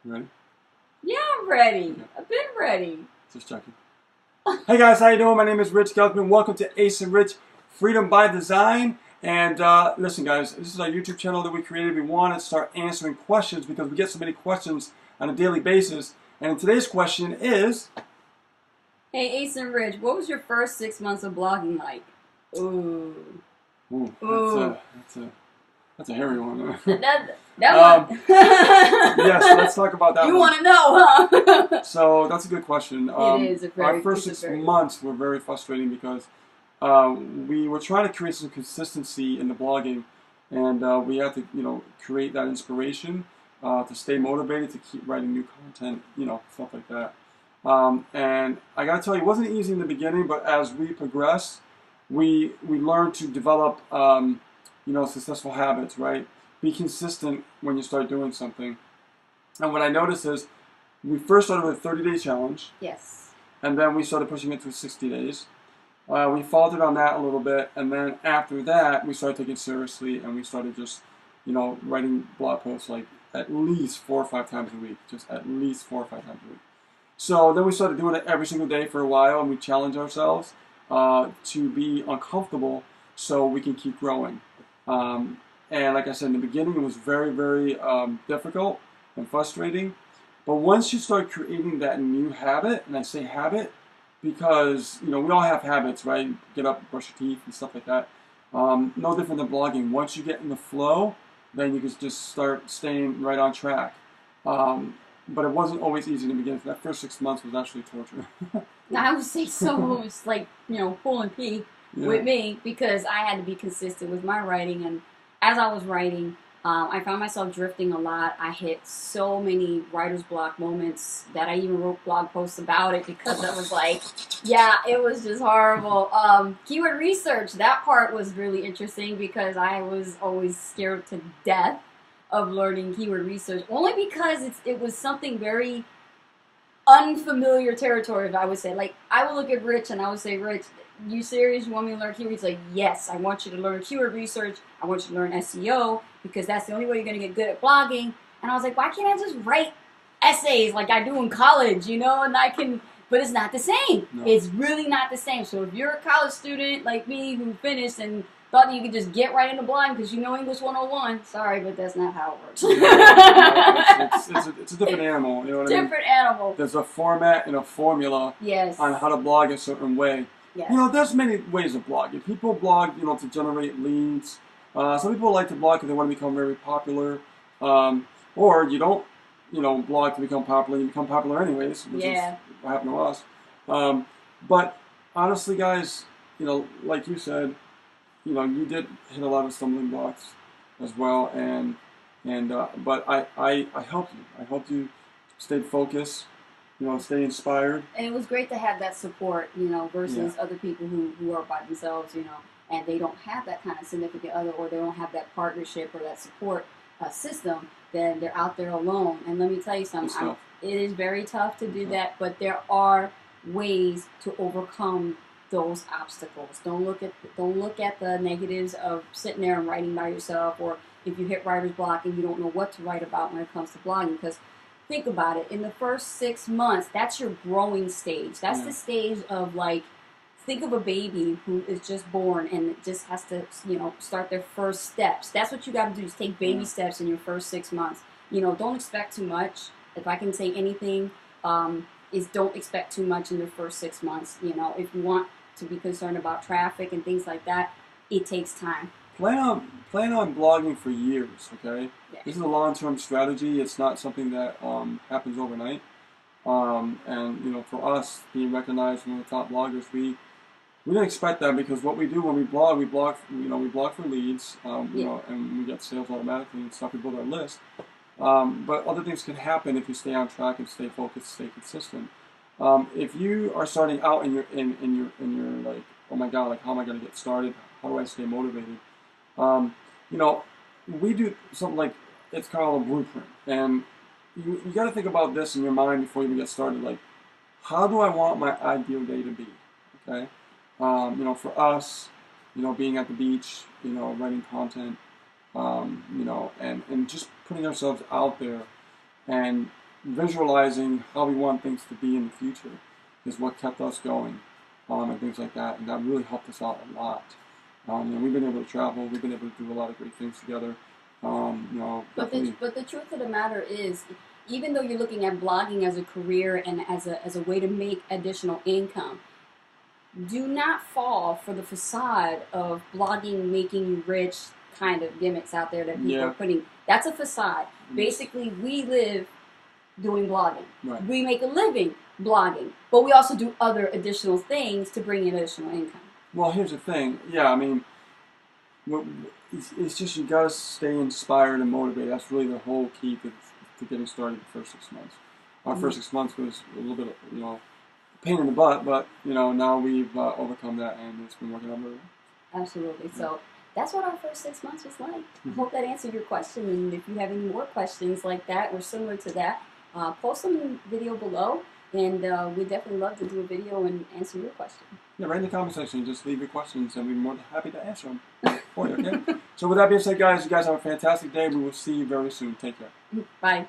You ready? Yeah, I'm ready. Okay. I've been ready. Just checking. Hey guys, how you doing? My name is Rich Gelsman. Welcome to Ace and Rich Freedom by Design. And listen, guys, this is our YouTube channel that we created. We want to start answering questions because we get so many questions on a daily basis. And today's question is, Hey, Ace and Rich, what was your first 6 months of blogging like? Ooh. ooh, Ooh. that's a hairy one. That one. Yes, let's talk about that You one. want to know, huh? So that's a good question. It is a very. Our first it's a 6 very months were very frustrating because we were trying to create some consistency in the blogging, and we had to, create that inspiration to stay motivated to keep writing new content, stuff like that. And I got to tell you, it wasn't easy in the beginning, but as we progressed, we learned to develop, successful habits. Right? Be consistent when you start doing something. And what I noticed is we first started with a 30-day challenge, Yes. and then we started pushing it to 60 days. We faltered on that a little bit, and then after that, we started taking it seriously, and we started just, writing blog posts like at least 4 or 5 times a week, just at least 4 or 5 times a week. So then we started doing it every single day for a while, and we challenged ourselves to be uncomfortable so we can keep growing. And like I said in the beginning, it was very, very difficult and frustrating. But once you start creating that new habit, and I say habit because we all have habits, right? Get up, brush your teeth, and stuff like that. No different than blogging. Once you get in the flow, then you can just start staying right on track. But it wasn't always easy in the beginning. That first 6 months was actually torture. I would say so. It's like, pulling teeth with me because I had to be consistent with my writing. And as I was writing, I found myself drifting a lot. I hit so many writer's block moments that I even wrote blog posts about it because I was like, yeah, it was just horrible. Keyword research, that part was really interesting because I was always scared to death of learning keyword research, only because it was something very unfamiliar territory, if I would say. Like, I would look at Rich and I would say, Rich, you serious? You want me to learn keywords? Like, yes, I want you to learn keyword research. I want you to learn SEO because that's the only way you're going to get good at blogging. And I was like, why can't I just write essays like I do in college, and I can, but it's not the same. No. It's really not the same. So if you're a college student like me who finished and thought that you could just get right into blogging because you know English 101, sorry, but that's not how it works. It's a different animal. You know what I mean? Different animal. There's a format and a formula Yes. on how to blog a certain way. Yes. There's many ways of blogging. People blog, to generate leads. Some people like to blog because they want to become very popular. Or you don't, blog to become popular. You become popular anyways, which is what happened to us. But honestly, guys, like you said, you did hit a lot of stumbling blocks as well, but I helped you. I helped you stay focused, stay inspired. And it was great to have that support, versus other people who are by themselves, and they don't have that kind of significant other, or they don't have that partnership or that support system. Then they're out there alone. And let me tell you something, it is very tough to do that, but there are ways to overcome those obstacles. Don't look at the negatives of sitting there and writing by yourself, or if you hit writer's block and you don't know what to write about when it comes to blogging. Because think about it, in the first 6 months, that's your growing stage. That's the stage of, like, think of a baby who is just born and just has to, start their first steps. That's what you got to do, is take baby steps in your first 6 months. Don't expect too much. If I can say anything, is don't expect too much in your first 6 months. If you want to be concerned about traffic and things like that, it takes time. Plan on blogging for years, okay? Yeah. This is a long-term strategy. It's not something that happens overnight. And for us being recognized as one of the top bloggers, we didn't expect that, because what we do when we blog for leads, and we get sales automatically and stuff. We build our list. But other things can happen if you stay on track and stay focused, stay consistent. If you are starting out and you're like, oh my God, like, how am I going to get started? How do I stay motivated? We do something like, it's called a blueprint, and you got to think about this in your mind before you even get started. Like, how do I want my ideal day to be? Okay, for us, being at the beach, writing content, and just putting ourselves out there, and visualizing how we want things to be in the future is what kept us going, and things like that, and that really helped us out a lot. And we've been able to travel, we've been able to do a lot of great things together. But the truth of the matter is, even though you're looking at blogging as a career and as a way to make additional income, do not fall for the facade of blogging making you rich kind of gimmicks out there that people are putting. That's a facade. Basically, we live doing blogging. Right. We make a living blogging, but we also do other additional things to bring in additional income. Well, here's the thing. Yeah, I mean, it's just you gotta stay inspired and motivated. That's really the whole key to getting started the first 6 months. Our first 6 months was a little bit, pain in the butt, but now we've overcome that, and it's been working out really well. Absolutely. So that's what our first 6 months was like. I hope that answered your question. And if you have any more questions like that or similar to that, post them in the video below, and we'd definitely love to do a video and answer your question. Yeah, right in the comment section, just leave your questions, and we'd be more than happy to answer them for you, okay? So with that being said, guys, you guys have a fantastic day. We will see you very soon. Take care. Bye.